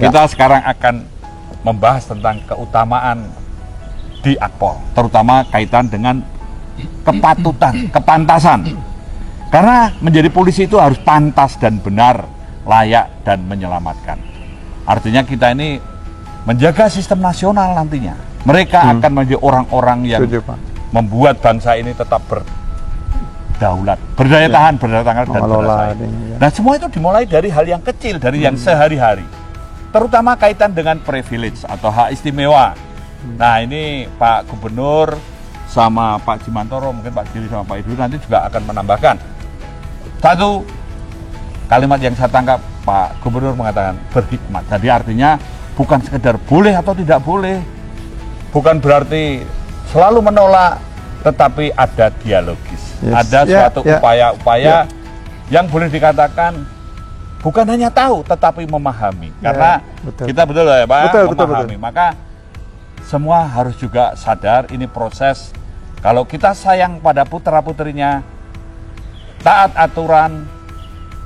Kita sekarang akan membahas tentang keutamaan di Akpol, terutama kaitan dengan kepatutan, kepantasan. Karena menjadi polisi itu harus pantas dan benar, layak dan menyelamatkan. Artinya kita ini menjaga sistem nasional nantinya. Mereka akan menjadi orang-orang yang membuat bangsa ini tetap berdaulat, berdaya tahan, dan bersaing. Nah, semua itu dimulai dari hal yang kecil, dari yang sehari-hari. Terutama kaitan dengan privilege atau hak istimewa. Nah, ini Pak Gubernur sama Pak Jimantoro, mungkin Pak Giri sama Pak Idul nanti juga akan menambahkan. Satu kalimat yang saya tangkap, Pak Gubernur mengatakan berhikmat. Jadi artinya bukan sekedar boleh atau tidak boleh, bukan berarti selalu menolak, tetapi ada dialogis. Ada suatu upaya-upaya yang boleh dikatakan bukan hanya tahu, tetapi memahami. Karena kita betul ya Pak, memahami. Maka semua harus juga sadar ini proses. Kalau kita sayang pada putra-putrinya, taat aturan,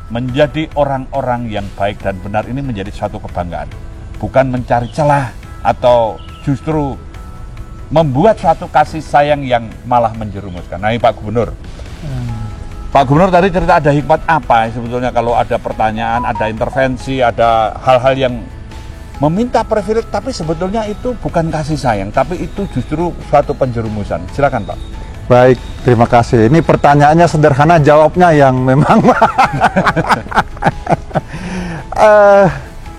menjadi orang-orang yang baik dan benar, ini menjadi suatu kebanggaan. Bukan mencari celah atau justru membuat suatu kasih sayang yang malah menjerumuskan. Nah, ini Pak Gubernur. Pak Gubernur tadi cerita ada hikmat apa sebetulnya kalau ada pertanyaan, ada intervensi, ada hal-hal yang meminta privilege, tapi sebetulnya itu bukan kasih sayang, tapi itu justru suatu penjerumusan. Silakan Pak. Baik, terima kasih. Ini pertanyaannya sederhana, jawabnya yang memang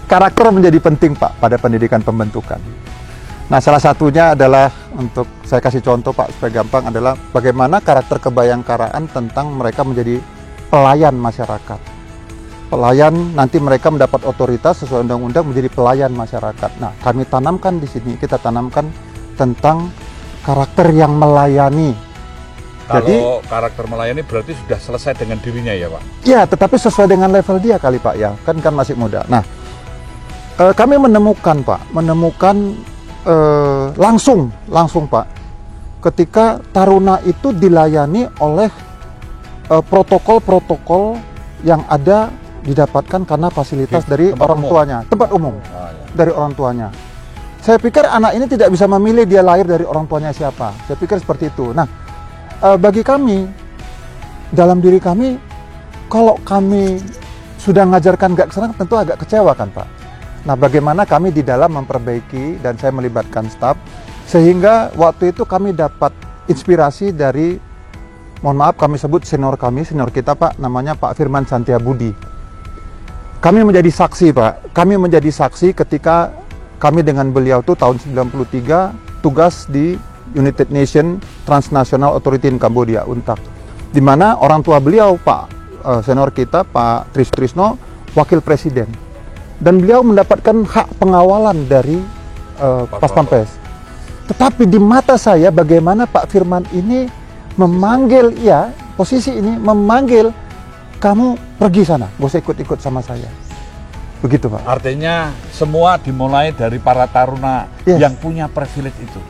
karakter menjadi penting Pak pada pendidikan pembentukan. Nah, salah satunya adalah, untuk saya kasih contoh Pak supaya gampang, adalah bagaimana karakter kebayangkaraan tentang mereka menjadi pelayan masyarakat. Pelayan, nanti mereka mendapat otoritas sesuai undang-undang menjadi pelayan masyarakat. Nah, kami tanamkan di sini, kita tanamkan tentang karakter yang melayani. Kalau jadi, karakter melayani berarti sudah selesai dengan dirinya ya Pak? Ya, tetapi sesuai dengan level dia kali Pak ya, kan masih muda. Nah, kami menemukan Pak, langsung Pak, ketika taruna itu dilayani oleh protokol-protokol yang ada didapatkan karena fasilitas dari orang tuanya, tempat umum, dari orang tuanya. Saya pikir anak ini tidak bisa memilih dia lahir dari orang tuanya siapa. Saya pikir seperti itu. Nah, bagi kami, dalam diri kami, kalau kami sudah mengajarkan nggak kesana, tentu agak kecewa kan Pak. Nah, bagaimana kami di dalam memperbaiki, dan saya melibatkan staf, sehingga waktu itu kami dapat inspirasi dari, mohon maaf kami sebut senior kita Pak, namanya Pak Firman Santiabudi. Kami menjadi saksi Pak, kami menjadi saksi ketika kami dengan beliau itu tahun 93 tugas di United Nations Transnational Authority in Cambodia, UNTAC, di mana orang tua beliau Pak senior kita Pak Trisno wakil presiden, dan beliau mendapatkan hak pengawalan dari Pas Pampres. Tetapi di mata saya bagaimana Pak Firman ini memanggil, ya posisi ini memanggil, kamu pergi sana, gak usah ikut-ikut sama saya. Begitu Pak. Artinya semua dimulai dari para taruna yang punya privilege itu.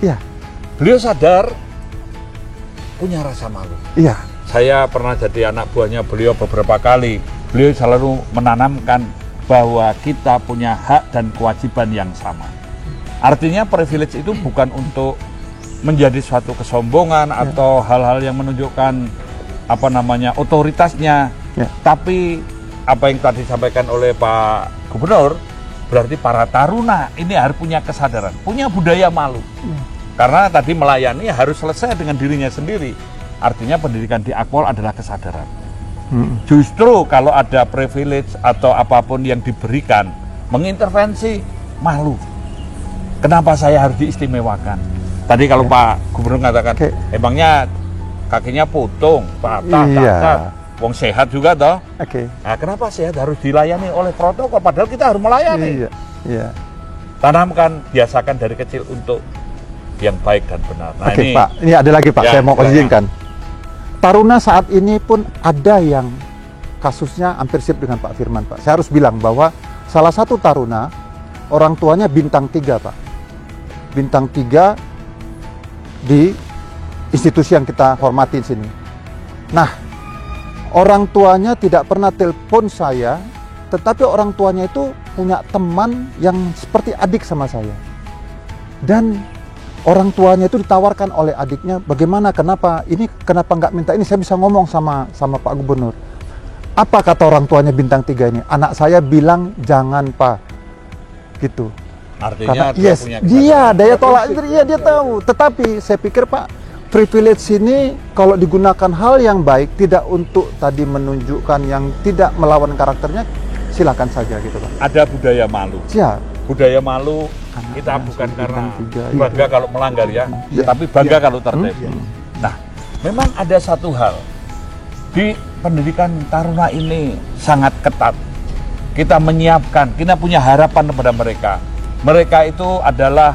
Beliau sadar punya rasa malu. Saya pernah jadi anak buahnya beliau beberapa kali. Beliau selalu menanamkan bahwa kita punya hak dan kewajiban yang sama. Artinya privilege itu bukan untuk menjadi suatu kesombongan atau hal-hal yang menunjukkan otoritasnya, tapi apa yang tadi disampaikan oleh Pak Gubernur, berarti para taruna ini harus punya kesadaran, punya budaya malu. Karena tadi melayani harus selesai dengan dirinya sendiri. Artinya pendidikan di Akpol adalah kesadaran. Justru kalau ada privilege atau apapun yang diberikan, mengintervensi, malu. Kenapa saya harus diistimewakan? Tadi kalau Pak Gubernur mengatakan, emangnya kakinya potong, patah, wong sehat juga toh. Nah, kenapa sehat harus dilayani oleh protokol, padahal kita harus melayani. Tanamkan, biasakan dari kecil untuk yang baik dan benar. Nah, ini Pak, ini ada lagi Pak, saya mau izinkan. Taruna saat ini pun ada yang kasusnya hampir mirip dengan Pak Firman Pak. Saya harus bilang bahwa salah satu taruna, orang tuanya bintang 3 Pak. Bintang 3 di institusi yang kita hormati di sini. Nah, orang tuanya tidak pernah telepon saya, tetapi orang tuanya itu punya teman yang seperti adik sama saya. Dan orang tuanya itu ditawarkan oleh adiknya, bagaimana, kenapa nggak minta ini? Saya bisa ngomong sama Pak Gubernur. Apa kata orang tuanya bintang 3 ini? Anak saya bilang jangan Pak, gitu. Artinya Karena dia daya tolak, iya dia tahu. Tetapi saya pikir Pak, privilege ini kalau digunakan hal yang baik, tidak untuk tadi menunjukkan yang tidak melawan karakternya, silakan saja gitu Pak. Ada budaya malu. Siap. Budaya malu kita bukan karena bangga kalau melanggar ya, tapi bangga kalau tertib. Nah, memang ada satu hal di pendidikan taruna ini sangat ketat. Kita menyiapkan, kita punya harapan kepada mereka. Mereka itu adalah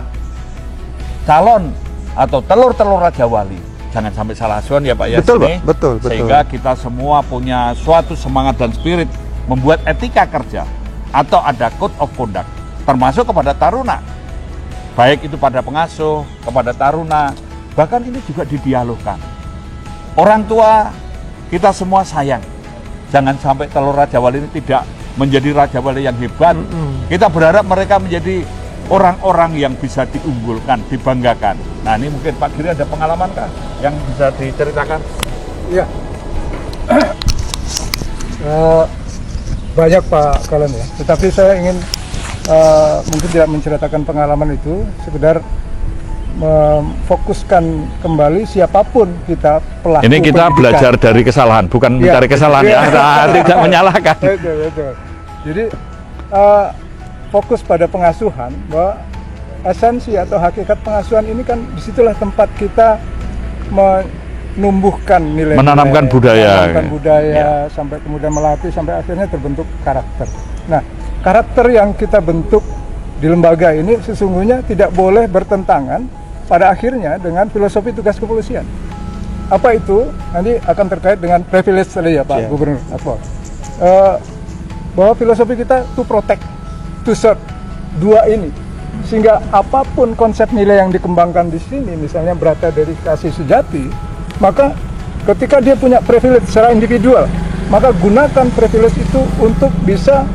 calon atau telur-telur Raja Wali. Jangan sampai salah asuhan ya Pak ya. Betul Pak, betul. Sehingga kita semua punya suatu semangat dan spirit membuat etika kerja atau ada code of conduct, termasuk kepada taruna. Baik itu pada pengasuh, kepada taruna, bahkan ini juga didialogkan. Orang tua kita semua sayang. Jangan sampai telur Raja Wali ini tidak menjadi Raja Wali yang hebat. Kita berharap mereka menjadi orang-orang yang bisa diunggulkan, dibanggakan. Nah ini mungkin Pak Giri ada pengalaman kah yang bisa diceritakan? Iya. Banyak Pak Kalen ya. Tetapi saya ingin mungkin tidak menceritakan pengalaman itu, sekedar memfokuskan kembali siapapun kita pelaku. Ini kita pendidikan. belajar dari kesalahan, bukan mencari kesalahan ya, tidak menyalahkan. Betul. Jadi fokus pada pengasuhan, bahwa esensi atau hakikat pengasuhan ini kan disitulah tempat kita menumbuhkan nilai, menanamkan budaya, sampai kemudian melatih sampai akhirnya terbentuk karakter. Nah, karakter yang kita bentuk di lembaga ini sesungguhnya tidak boleh bertentangan pada akhirnya dengan filosofi tugas kepolisian. Apa itu? Nanti akan terkait dengan privilege tadi ya Pak Gubernur Akpol. Bahwa filosofi kita to protect, to serve, dua ini. Sehingga apapun konsep nilai yang dikembangkan di sini, misalnya berada dari kasih sejati, maka ketika dia punya privilege secara individual, maka gunakan privilege itu untuk bisa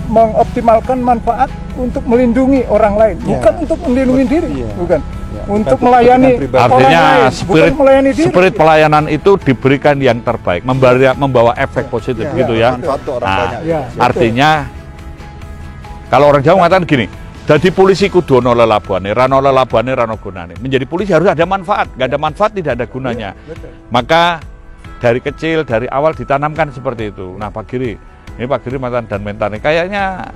mengoptimalkan manfaat untuk melindungi orang lain, bukan untuk melindungi diri, bukan. Untuk melayani orang lain, bukan melayani diri. Spirit pelayanan itu diberikan yang terbaik, membawa efek positif gitu ya. Artinya kalau orang Jawa mengatakan gini, jadi polisi kudu ono lelabuane, rano lelabuane rano gunane. Menjadi polisi harus ada manfaat, nggak ada manfaat tidak ada gunanya. Maka dari kecil, dari awal ditanamkan seperti itu. Nah Pak Giri, ini Pak Giri mantan dan mentani, kayaknya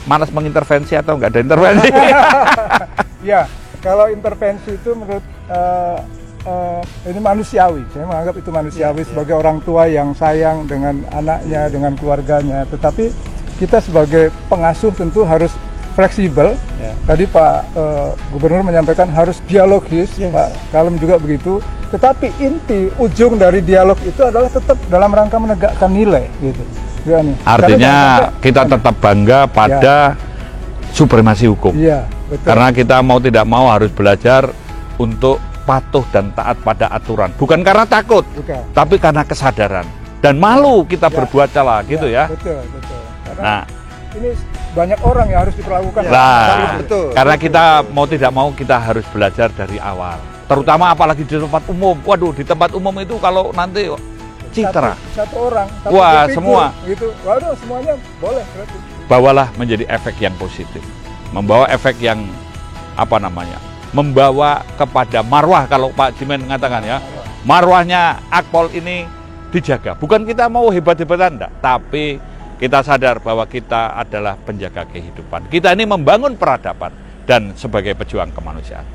malas mengintervensi atau nggak ada intervensi? Ya, kalau intervensi itu menurut ini manusiawi. Saya menganggap itu manusiawi sebagai orang tua yang sayang dengan anaknya, dengan keluarganya. Tetapi kita sebagai pengasuh tentu harus fleksibel. Tadi Pak Gubernur menyampaikan harus dialogis, Pak Kalem juga begitu. Tetapi inti ujung dari dialog itu adalah tetap dalam rangka menegakkan nilai, gitu. Artinya kita tetap bangga pada supremasi hukum. Betul. Karena kita mau tidak mau harus belajar untuk patuh dan taat pada aturan. Bukan karena takut, tapi karena kesadaran. Dan malu kita berbuat salah, gitu ya. Betul. Karena ini banyak orang yang harus diperlakukan. Karena kita mau tidak mau kita harus belajar dari awal. Terutama apalagi di tempat umum. Waduh, di tempat umum itu kalau nanti citra. Satu orang. Wah, semua. Gitu. Waduh, semuanya boleh. Berarti. Bawalah menjadi efek yang positif. Membawa efek yang membawa kepada marwah, kalau Pak Jimen mengatakan ya. Marwahnya Akpol ini dijaga. Bukan kita mau hebat-hebatan, enggak. Tapi kita sadar bahwa kita adalah penjaga kehidupan. Kita ini membangun peradaban dan sebagai pejuang kemanusiaan.